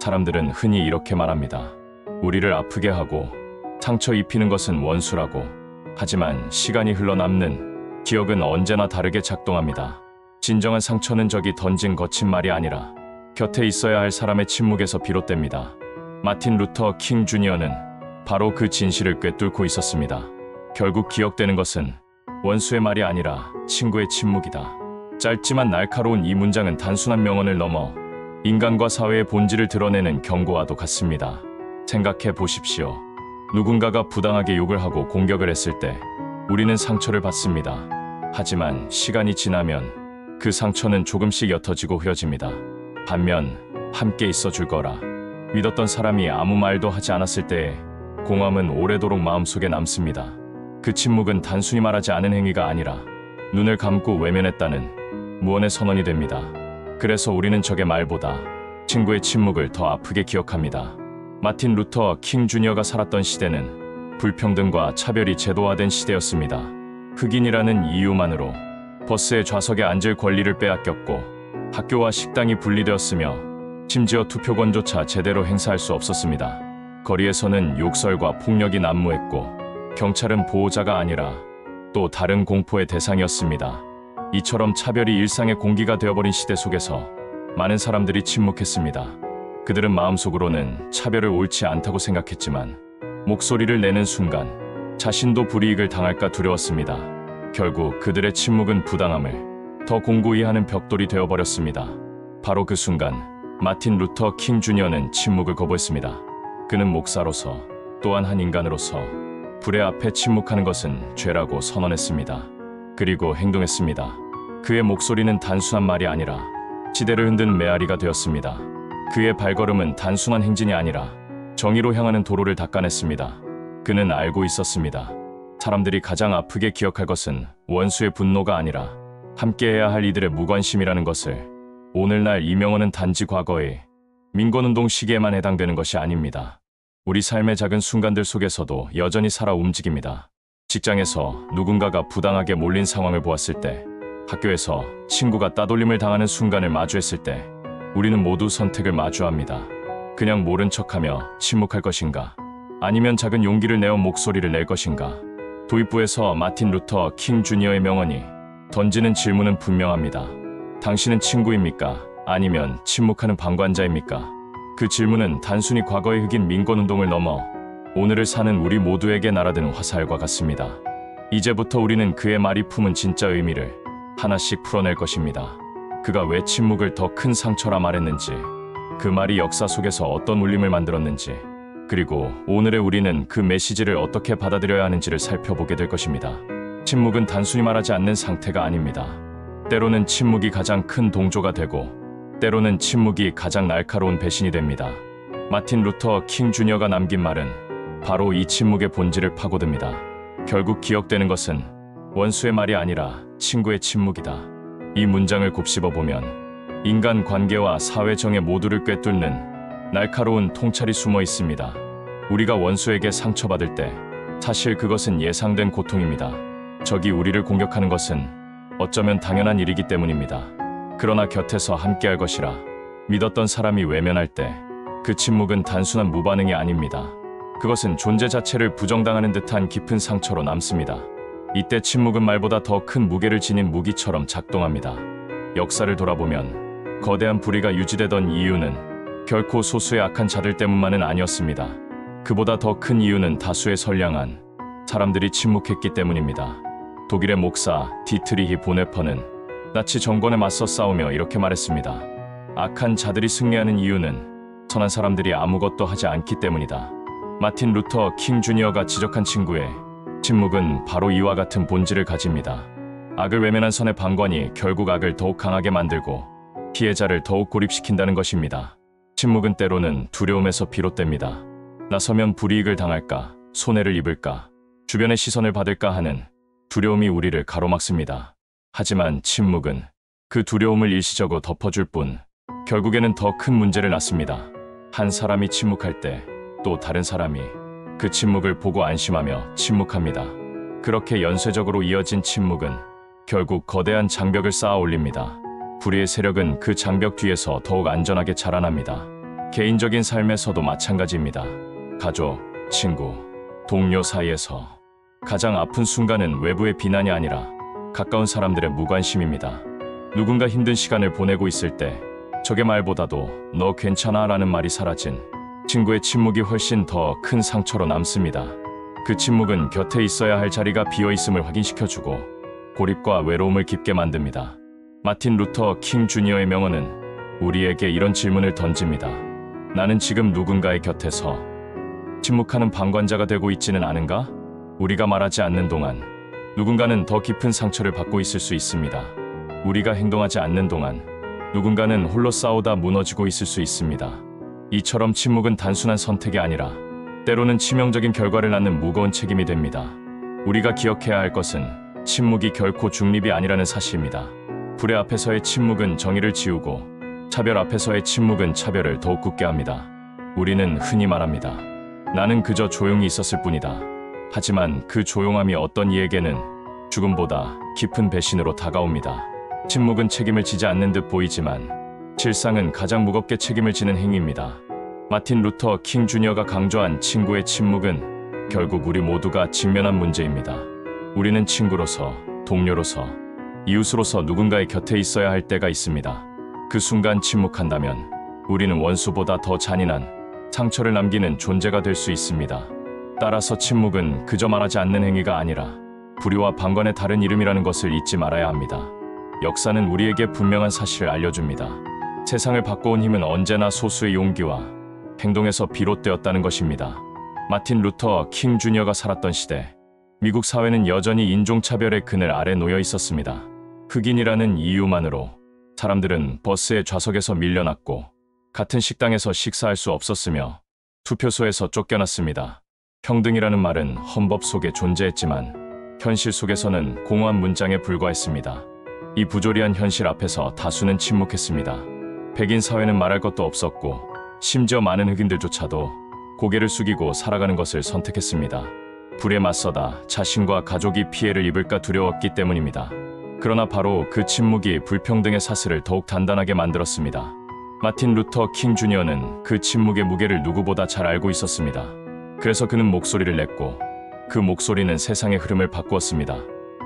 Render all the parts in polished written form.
사람들은 흔히 이렇게 말합니다. 우리를 아프게 하고 상처 입히는 것은 원수라고. 하지만 시간이 흘러 남는 기억은 언제나 다르게 작동합니다. 진정한 상처는 적이 던진 거친 말이 아니라 곁에 있어야 할 사람의 침묵에서 비롯됩니다. 마틴 루터 킹 주니어는 바로 그 진실을 꿰뚫고 있었습니다. 결국 기억되는 것은 원수의 말이 아니라 친구의 침묵이다. 짧지만 날카로운 이 문장은 단순한 명언을 넘어 인간과 사회의 본질을 드러내는 경고와도 같습니다. 생각해 보십시오. 누군가가 부당하게 욕을 하고 공격을 했을 때 우리는 상처를 받습니다. 하지만 시간이 지나면 그 상처는 조금씩 옅어지고 흐려집니다. 반면 함께 있어 줄 거라 믿었던 사람이 아무 말도 하지 않았을 때의 공허함은 오래도록 마음속에 남습니다. 그 침묵은 단순히 말하지 않은 행위가 아니라 눈을 감고 외면했다는 무언의 선언이 됩니다. 그래서 우리는 적의 말보다 친구의 침묵을 더 아프게 기억합니다. 마틴 루터 킹 주니어가 살았던 시대는 불평등과 차별이 제도화된 시대였습니다. 흑인이라는 이유만으로 버스의 좌석에 앉을 권리를 빼앗겼고 학교와 식당이 분리되었으며 심지어 투표권조차 제대로 행사할 수 없었습니다. 거리에서는 욕설과 폭력이 난무했고 경찰은 보호자가 아니라 또 다른 공포의 대상이었습니다. 이처럼 차별이 일상의 공기가 되어버린 시대 속에서 많은 사람들이 침묵했습니다. 그들은 마음속으로는 차별을 옳지 않다고 생각했지만 목소리를 내는 순간 자신도 불이익을 당할까 두려웠습니다. 결국 그들의 침묵은 부당함을 더 공고히 하는 벽돌이 되어버렸습니다. 바로 그 순간 마틴 루터 킹 주니어는 침묵을 거부했습니다. 그는 목사로서 또한 한 인간으로서 불의 앞에 침묵하는 것은 죄라고 선언했습니다. 그리고 행동했습니다. 그의 목소리는 단순한 말이 아니라 시대를 흔든 메아리가 되었습니다. 그의 발걸음은 단순한 행진이 아니라 정의로 향하는 도로를 닦아냈습니다. 그는 알고 있었습니다. 사람들이 가장 아프게 기억할 것은 원수의 분노가 아니라 함께해야 할 이들의 무관심이라는 것을. 오늘날 이 명언은 단지 과거의 민권운동 시기에만 해당되는 것이 아닙니다. 우리 삶의 작은 순간들 속에서도 여전히 살아 움직입니다. 직장에서 누군가가 부당하게 몰린 상황을 보았을 때, 학교에서 친구가 따돌림을 당하는 순간을 마주했을 때 우리는 모두 선택을 마주합니다. 그냥 모른 척하며 침묵할 것인가? 아니면 작은 용기를 내어 목소리를 낼 것인가? 도입부에서 마틴 루터 킹 주니어의 명언이 던지는 질문은 분명합니다. 당신은 친구입니까? 아니면 침묵하는 방관자입니까? 그 질문은 단순히 과거의 흑인 민권운동을 넘어 오늘을 사는 우리 모두에게 날아드는 화살과 같습니다. 이제부터 우리는 그의 말이 품은 진짜 의미를 하나씩 풀어낼 것입니다. 그가 왜 침묵을 더 큰 상처라 말했는지, 그 말이 역사 속에서 어떤 울림을 만들었는지, 그리고 오늘의 우리는 그 메시지를 어떻게 받아들여야 하는지를 살펴보게 될 것입니다. 침묵은 단순히 말하지 않는 상태가 아닙니다. 때로는 침묵이 가장 큰 동조가 되고 때로는 침묵이 가장 날카로운 배신이 됩니다. 마틴 루터 킹 주니어가 남긴 말은 바로 이 침묵의 본질을 파고듭니다. 결국 기억되는 것은 원수의 말이 아니라 친구의 침묵이다. 이 문장을 곱씹어보면 인간 관계와 사회 정의 모두를 꿰뚫는 날카로운 통찰이 숨어 있습니다. 우리가 원수에게 상처받을 때 사실 그것은 예상된 고통입니다. 적이 우리를 공격하는 것은 어쩌면 당연한 일이기 때문입니다. 그러나 곁에서 함께할 것이라 믿었던 사람이 외면할 때 그 침묵은 단순한 무반응이 아닙니다. 그것은 존재 자체를 부정당하는 듯한 깊은 상처로 남습니다. 이때 침묵은 말보다 더 큰 무게를 지닌 무기처럼 작동합니다. 역사를 돌아보면 거대한 불의가 유지되던 이유는 결코 소수의 악한 자들 때문만은 아니었습니다. 그보다 더 큰 이유는 다수의 선량한 사람들이 침묵했기 때문입니다. 독일의 목사 디트리히 보네퍼는 나치 정권에 맞서 싸우며 이렇게 말했습니다. 악한 자들이 승리하는 이유는 선한 사람들이 아무것도 하지 않기 때문이다. 마틴 루터 킹 주니어가 지적한 친구의 침묵은 바로 이와 같은 본질을 가집니다. 악을 외면한 선의 방관이 결국 악을 더욱 강하게 만들고 피해자를 더욱 고립시킨다는 것입니다. 침묵은 때로는 두려움에서 비롯됩니다. 나서면 불이익을 당할까, 손해를 입을까, 주변의 시선을 받을까 하는 두려움이 우리를 가로막습니다. 하지만 침묵은 그 두려움을 일시적으로 덮어줄 뿐 결국에는 더 큰 문제를 낳습니다. 한 사람이 침묵할 때 또 다른 사람이 그 침묵을 보고 안심하며 침묵합니다. 그렇게 연쇄적으로 이어진 침묵은 결국 거대한 장벽을 쌓아 올립니다. 불의의 세력은 그 장벽 뒤에서 더욱 안전하게 자라납니다. 개인적인 삶에서도 마찬가지입니다. 가족, 친구, 동료 사이에서 가장 아픈 순간은 외부의 비난이 아니라 가까운 사람들의 무관심입니다. 누군가 힘든 시간을 보내고 있을 때 적의 말보다도 너 괜찮아 라는 말이 사라진 친구의 침묵이 훨씬 더 큰 상처로 남습니다. 그 침묵은 곁에 있어야 할 자리가 비어있음을 확인시켜주고 고립과 외로움을 깊게 만듭니다. 마틴 루터 킹 주니어의 명언은 우리에게 이런 질문을 던집니다. 나는 지금 누군가의 곁에서 침묵하는 방관자가 되고 있지는 않은가? 우리가 말하지 않는 동안 누군가는 더 깊은 상처를 받고 있을 수 있습니다. 우리가 행동하지 않는 동안 누군가는 홀로 싸우다 무너지고 있을 수 있습니다. 이처럼 침묵은 단순한 선택이 아니라 때로는 치명적인 결과를 낳는 무거운 책임이 됩니다. 우리가 기억해야 할 것은 침묵이 결코 중립이 아니라는 사실입니다. 불의 앞에서의 침묵은 정의를 지우고 차별 앞에서의 침묵은 차별을 더욱 굳게 합니다. 우리는 흔히 말합니다. 나는 그저 조용히 있었을 뿐이다. 하지만 그 조용함이 어떤 이에게는 죽음보다 깊은 배신으로 다가옵니다. 침묵은 책임을 지지 않는 듯 보이지만 실상은 가장 무겁게 책임을 지는 행위입니다. 마틴 루터 킹 주니어가 강조한 친구의 침묵은 결국 우리 모두가 직면한 문제입니다. 우리는 친구로서, 동료로서, 이웃으로서 누군가의 곁에 있어야 할 때가 있습니다. 그 순간 침묵한다면 우리는 원수보다 더 잔인한 상처를 남기는 존재가 될 수 있습니다. 따라서 침묵은 그저 말하지 않는 행위가 아니라 불의와 방관의 다른 이름이라는 것을 잊지 말아야 합니다. 역사는 우리에게 분명한 사실을 알려줍니다. 세상을 바꿔온 힘은 언제나 소수의 용기와 행동에서 비롯되었다는 것입니다. 마틴 루터 킹 주니어가 살았던 시대, 미국 사회는 여전히 인종차별의 그늘 아래 놓여 있었습니다. 흑인이라는 이유만으로 사람들은 버스의 좌석에서 밀려났고 같은 식당에서 식사할 수 없었으며 투표소에서 쫓겨났습니다. 평등이라는 말은 헌법 속에 존재했지만 현실 속에서는 공허한 문장에 불과했습니다. 이 부조리한 현실 앞에서 다수는 침묵했습니다. 백인 사회는 말할 것도 없었고 심지어 많은 흑인들조차도 고개를 숙이고 살아가는 것을 선택했습니다. 불에 맞서다 자신과 가족이 피해를 입을까 두려웠기 때문입니다. 그러나 바로 그 침묵이 불평등의 사슬을 더욱 단단하게 만들었습니다. 마틴 루터 킹 주니어는 그 침묵의 무게를 누구보다 잘 알고 있었습니다. 그래서 그는 목소리를 냈고 그 목소리는 세상의 흐름을 바꾸었습니다.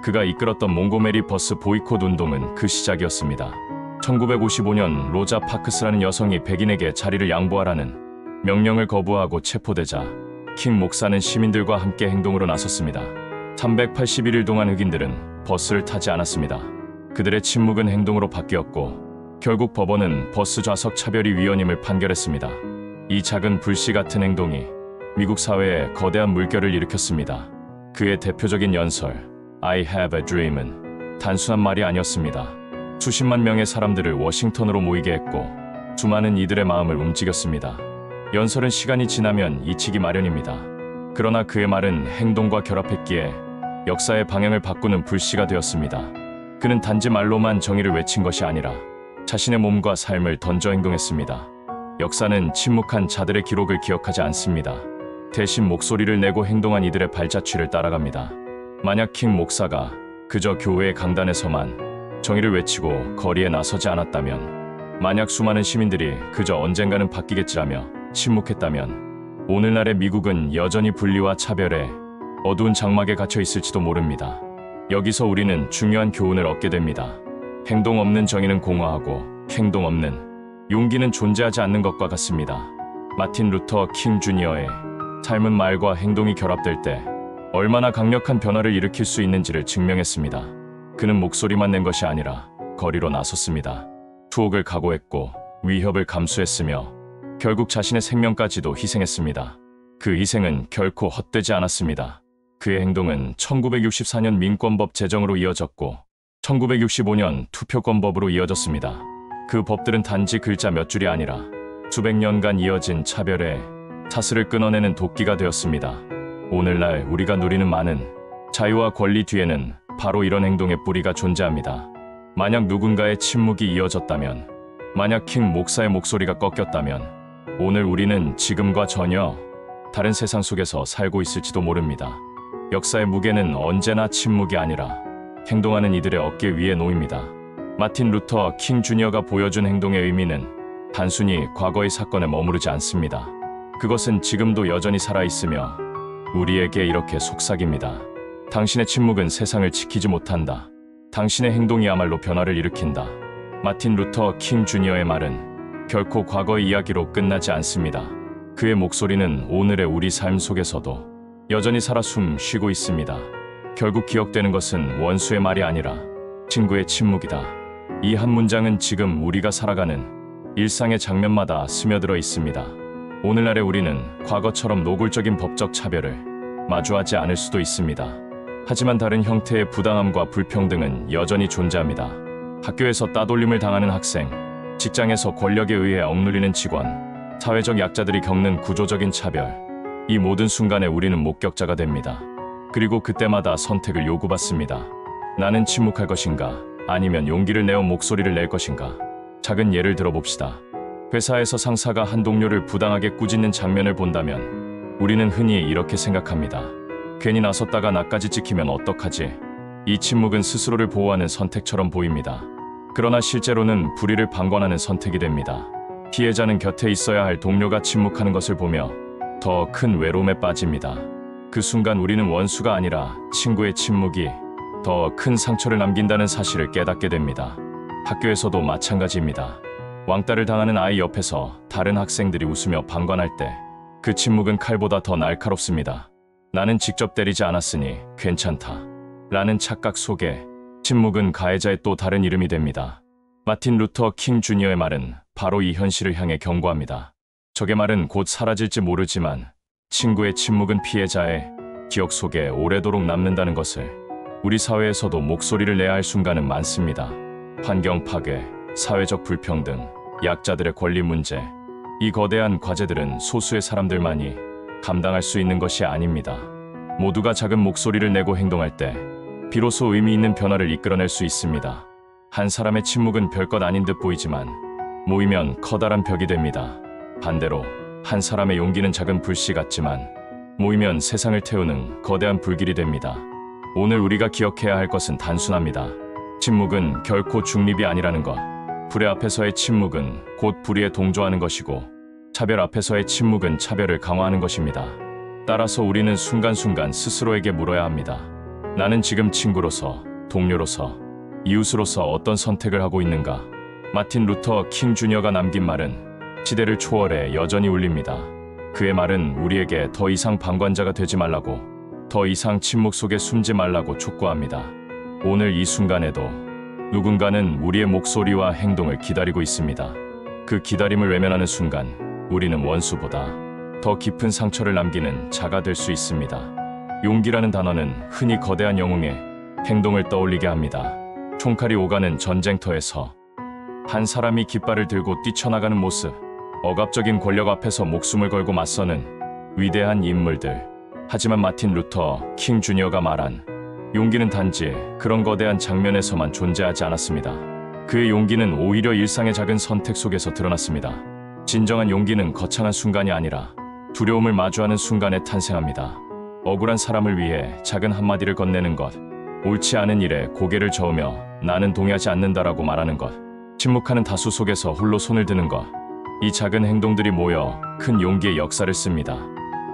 그가 이끌었던 몽고메리 버스 보이콧 운동은 그 시작이었습니다. 1955년 로자 파크스라는 여성이 백인에게 자리를 양보하라는 명령을 거부하고 체포되자 킹 목사는 시민들과 함께 행동으로 나섰습니다. 381일 동안 흑인들은 버스를 타지 않았습니다. 그들의 침묵은 행동으로 바뀌었고 결국 법원은 버스 좌석 차별이 위헌임을 판결했습니다. 이 작은 불씨 같은 행동이 미국 사회에 거대한 물결을 일으켰습니다. 그의 대표적인 연설 I have a dream은 단순한 말이 아니었습니다. 수십만 명의 사람들을 워싱턴으로 모이게 했고 수많은 이들의 마음을 움직였습니다. 연설은 시간이 지나면 잊히기 마련입니다. 그러나 그의 말은 행동과 결합했기에 역사의 방향을 바꾸는 불씨가 되었습니다. 그는 단지 말로만 정의를 외친 것이 아니라 자신의 몸과 삶을 던져 행동했습니다. 역사는 침묵한 자들의 기록을 기억하지 않습니다. 대신 목소리를 내고 행동한 이들의 발자취를 따라갑니다. 만약 킹 목사가 그저 교회의 강단에서만 정의를 외치고 거리에 나서지 않았다면, 만약 수많은 시민들이 그저 언젠가는 바뀌겠지라며 침묵했다면 오늘날의 미국은 여전히 분리와 차별에 어두운 장막에 갇혀 있을지도 모릅니다. 여기서 우리는 중요한 교훈을 얻게 됩니다. 행동 없는 정의는 공허하고 행동 없는 용기는 존재하지 않는 것과 같습니다. 마틴 루터 킹 주니어의 삶은 말과 행동이 결합될 때 얼마나 강력한 변화를 일으킬 수 있는지를 증명했습니다. 그는 목소리만 낸 것이 아니라 거리로 나섰습니다. 투옥을 각오했고 위협을 감수했으며 결국 자신의 생명까지도 희생했습니다. 그 희생은 결코 헛되지 않았습니다. 그의 행동은 1964년 민권법 제정으로 이어졌고 1965년 투표권법으로 이어졌습니다. 그 법들은 단지 글자 몇 줄이 아니라 수백 년간 이어진 차별의 사슬을 끊어내는 도끼가 되었습니다. 오늘날 우리가 누리는 많은 자유와 권리 뒤에는 바로 이런 행동의 뿌리가 존재합니다. 만약 누군가의 침묵이 이어졌다면, 만약 킹 목사의 목소리가 꺾였다면 오늘 우리는 지금과 전혀 다른 세상 속에서 살고 있을지도 모릅니다. 역사의 무게는 언제나 침묵이 아니라 행동하는 이들의 어깨 위에 놓입니다. 마틴 루터 킹 주니어가 보여준 행동의 의미는 단순히 과거의 사건에 머무르지 않습니다. 그것은 지금도 여전히 살아있으며 우리에게 이렇게 속삭입니다. 당신의 침묵은 세상을 지키지 못한다. 당신의 행동이야말로 변화를 일으킨다. 마틴 루터 킹 주니어의 말은 결코 과거의 이야기로 끝나지 않습니다. 그의 목소리는 오늘의 우리 삶 속에서도 여전히 살아 숨 쉬고 있습니다. 결국 기억되는 것은 원수의 말이 아니라 친구의 침묵이다. 이 한 문장은 지금 우리가 살아가는 일상의 장면마다 스며들어 있습니다. 오늘날의 우리는 과거처럼 노골적인 법적 차별을 마주하지 않을 수도 있습니다. 하지만 다른 형태의 부당함과 불평등은 여전히 존재합니다. 학교에서 따돌림을 당하는 학생, 직장에서 권력에 의해 억눌리는 직원, 사회적 약자들이 겪는 구조적인 차별, 이 모든 순간에 우리는 목격자가 됩니다. 그리고 그때마다 선택을 요구받습니다. 나는 침묵할 것인가? 아니면 용기를 내어 목소리를 낼 것인가? 작은 예를 들어봅시다. 회사에서 상사가 한 동료를 부당하게 꾸짖는 장면을 본다면 우리는 흔히 이렇게 생각합니다. 괜히 나섰다가 나까지 찍히면 어떡하지? 이 침묵은 스스로를 보호하는 선택처럼 보입니다. 그러나 실제로는 불의를 방관하는 선택이 됩니다. 피해자는 곁에 있어야 할 동료가 침묵하는 것을 보며 더 큰 외로움에 빠집니다. 그 순간 우리는 원수가 아니라 친구의 침묵이 더 큰 상처를 남긴다는 사실을 깨닫게 됩니다. 학교에서도 마찬가지입니다. 왕따를 당하는 아이 옆에서 다른 학생들이 웃으며 방관할 때 그 침묵은 칼보다 더 날카롭습니다. 나는 직접 때리지 않았으니 괜찮다. 라는 착각 속에 침묵은 가해자의 또 다른 이름이 됩니다. 마틴 루터 킹 주니어의 말은 바로 이 현실을 향해 경고합니다. 적의 말은 곧 사라질지 모르지만 친구의 침묵은 피해자의 기억 속에 오래도록 남는다는 것을 우리 사회에서도 목소리를 내야 할 순간은 많습니다. 환경 파괴, 사회적 불평등, 약자들의 권리 문제, 이 거대한 과제들은 소수의 사람들만이 감당할 수 있는 것이 아닙니다. 모두가 작은 목소리를 내고 행동할 때 비로소 의미 있는 변화를 이끌어낼 수 있습니다. 한 사람의 침묵은 별것 아닌 듯 보이지만 모이면 커다란 벽이 됩니다. 반대로 한 사람의 용기는 작은 불씨 같지만 모이면 세상을 태우는 거대한 불길이 됩니다. 오늘 우리가 기억해야 할 것은 단순합니다. 침묵은 결코 중립이 아니라는 것. 불의 앞에서의 침묵은 곧 불의에 동조하는 것이고 차별 앞에서의 침묵은 차별을 강화하는 것입니다. 따라서 우리는 순간순간 스스로에게 물어야 합니다. 나는 지금 친구로서, 동료로서, 이웃으로서 어떤 선택을 하고 있는가? 마틴 루터 킹 주니어가 남긴 말은 시대를 초월해 여전히 울립니다. 그의 말은 우리에게 더 이상 방관자가 되지 말라고, 더 이상 침묵 속에 숨지 말라고 촉구합니다. 오늘 이 순간에도 누군가는 우리의 목소리와 행동을 기다리고 있습니다. 그 기다림을 외면하는 순간 우리는 원수보다 더 깊은 상처를 남기는 자가 될 수 있습니다. 용기라는 단어는 흔히 거대한 영웅의 행동을 떠올리게 합니다. 총칼이 오가는 전쟁터에서 한 사람이 깃발을 들고 뛰쳐나가는 모습, 억압적인 권력 앞에서 목숨을 걸고 맞서는 위대한 인물들. 하지만 마틴 루터 킹 주니어가 말한 용기는 단지 그런 거대한 장면에서만 존재하지 않았습니다. 그의 용기는 오히려 일상의 작은 선택 속에서 드러났습니다. 진정한 용기는 거창한 순간이 아니라 두려움을 마주하는 순간에 탄생합니다. 억울한 사람을 위해 작은 한마디를 건네는 것, 옳지 않은 일에 고개를 저으며 나는 동의하지 않는다라고 말하는 것, 침묵하는 다수 속에서 홀로 손을 드는 것, 이 작은 행동들이 모여 큰 용기의 역사를 씁니다.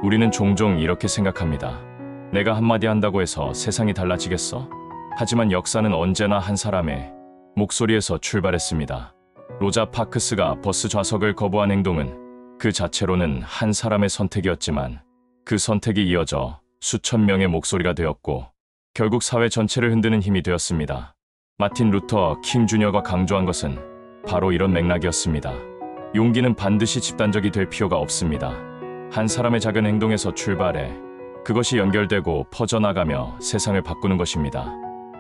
우리는 종종 이렇게 생각합니다. 내가 한마디 한다고 해서 세상이 달라지겠어? 하지만 역사는 언제나 한 사람의 목소리에서 출발했습니다. 로자 파크스가 버스 좌석을 거부한 행동은 그 자체로는 한 사람의 선택이었지만 그 선택이 이어져 수천 명의 목소리가 되었고 결국 사회 전체를 흔드는 힘이 되었습니다. 마틴 루터 킹 주니어가 강조한 것은 바로 이런 맥락이었습니다. 용기는 반드시 집단적이 될 필요가 없습니다. 한 사람의 작은 행동에서 출발해 그것이 연결되고 퍼져나가며 세상을 바꾸는 것입니다.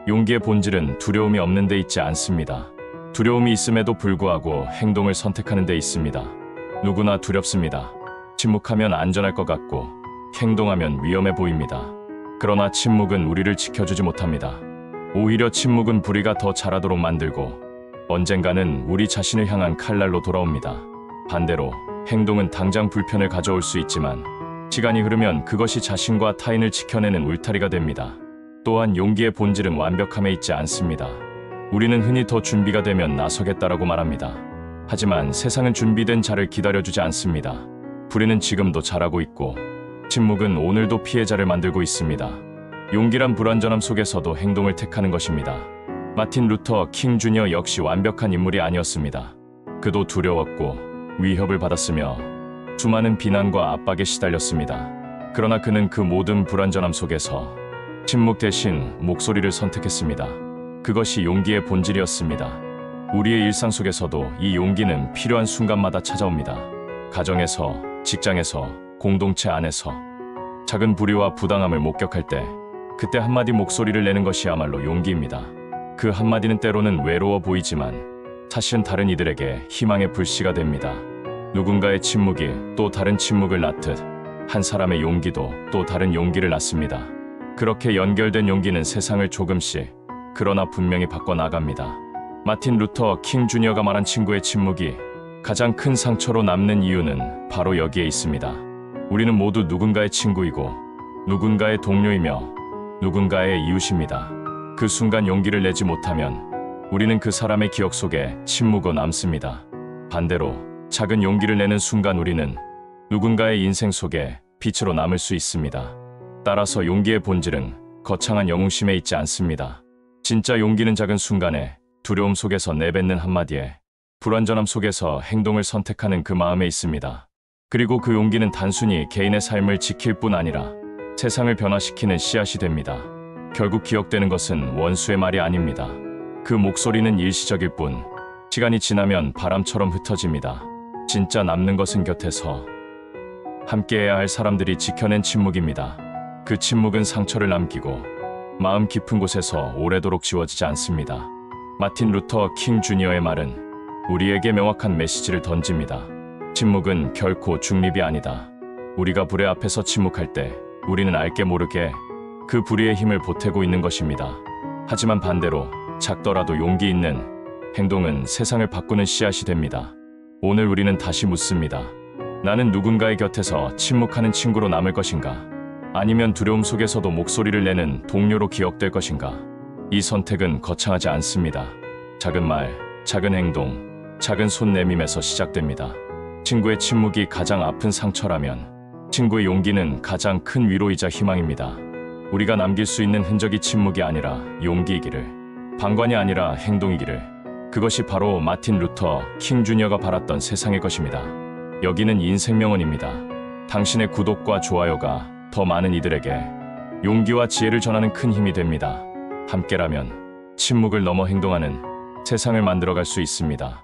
용기의 본질은 두려움이 없는 데 있지 않습니다. 두려움이 있음에도 불구하고 행동을 선택하는 데 있습니다. 누구나 두렵습니다. 침묵하면 안전할 것 같고 행동하면 위험해 보입니다. 그러나 침묵은 우리를 지켜주지 못합니다. 오히려 침묵은 불의가 더 자라도록 만들고 언젠가는 우리 자신을 향한 칼날로 돌아옵니다. 반대로 행동은 당장 불편을 가져올 수 있지만 시간이 흐르면 그것이 자신과 타인을 지켜내는 울타리가 됩니다. 또한 용기의 본질은 완벽함에 있지 않습니다. 우리는 흔히 더 준비가 되면 나서겠다라고 말합니다. 하지만 세상은 준비된 자를 기다려주지 않습니다. 불의는 지금도 자라고 있고 침묵은 오늘도 피해자를 만들고 있습니다. 용기란 불완전함 속에서도 행동을 택하는 것입니다. 마틴 루터 킹 주니어 역시 완벽한 인물이 아니었습니다. 그도 두려웠고 위협을 받았으며 수많은 비난과 압박에 시달렸습니다. 그러나 그는 그 모든 불완전함 속에서 침묵 대신 목소리를 선택했습니다. 그것이 용기의 본질이었습니다. 우리의 일상 속에서도 이 용기는 필요한 순간마다 찾아옵니다. 가정에서, 직장에서, 공동체 안에서 작은 불의와 부당함을 목격할 때 그때 한마디 목소리를 내는 것이야말로 용기입니다. 그 한마디는 때로는 외로워 보이지만 사실은 다른 이들에게 희망의 불씨가 됩니다. 누군가의 침묵이 또 다른 침묵을 낳듯 한 사람의 용기도 또 다른 용기를 낳습니다. 그렇게 연결된 용기는 세상을 조금씩 그러나 분명히 바꿔나갑니다. 마틴 루터 킹 주니어가 말한 친구의 침묵이 가장 큰 상처로 남는 이유는 바로 여기에 있습니다. 우리는 모두 누군가의 친구이고 누군가의 동료이며 누군가의 이웃입니다. 그 순간 용기를 내지 못하면 우리는 그 사람의 기억 속에 침묵으로 남습니다. 반대로 작은 용기를 내는 순간 우리는 누군가의 인생 속에 빛으로 남을 수 있습니다. 따라서 용기의 본질은 거창한 영웅심에 있지 않습니다. 진짜 용기는 작은 순간에 두려움 속에서 내뱉는 한마디에 불완전함 속에서 행동을 선택하는 그 마음에 있습니다. 그리고 그 용기는 단순히 개인의 삶을 지킬 뿐 아니라 세상을 변화시키는 씨앗이 됩니다. 결국 기억되는 것은 원수의 말이 아닙니다. 그 목소리는 일시적일 뿐 시간이 지나면 바람처럼 흩어집니다. 진짜 남는 것은 곁에서 함께해야 할 사람들이 지켜낸 침묵입니다. 그 침묵은 상처를 남기고 마음 깊은 곳에서 오래도록 지워지지 않습니다. 마틴 루터 킹 주니어의 말은 우리에게 명확한 메시지를 던집니다. 침묵은 결코 중립이 아니다. 우리가 불의 앞에서 침묵할 때 우리는 알게 모르게 그 불의의 힘을 보태고 있는 것입니다. 하지만 반대로 작더라도 용기 있는 행동은 세상을 바꾸는 씨앗이 됩니다. 오늘 우리는 다시 묻습니다. 나는 누군가의 곁에서 침묵하는 친구로 남을 것인가? 아니면 두려움 속에서도 목소리를 내는 동료로 기억될 것인가? 이 선택은 거창하지 않습니다. 작은 말, 작은 행동, 작은 손 내밈에서 시작됩니다. 친구의 침묵이 가장 아픈 상처라면 친구의 용기는 가장 큰 위로이자 희망입니다. 우리가 남길 수 있는 흔적이 침묵이 아니라 용기이기를, 방관이 아니라 행동이기를, 그것이 바로 마틴 루터 킹 주니어가 바랐던 세상의 것입니다. 여기는 인생명언입니다. 당신의 구독과 좋아요가 더 많은 이들에게 용기와 지혜를 전하는 큰 힘이 됩니다. 함께라면 침묵을 넘어 행동하는 세상을 만들어갈 수 있습니다.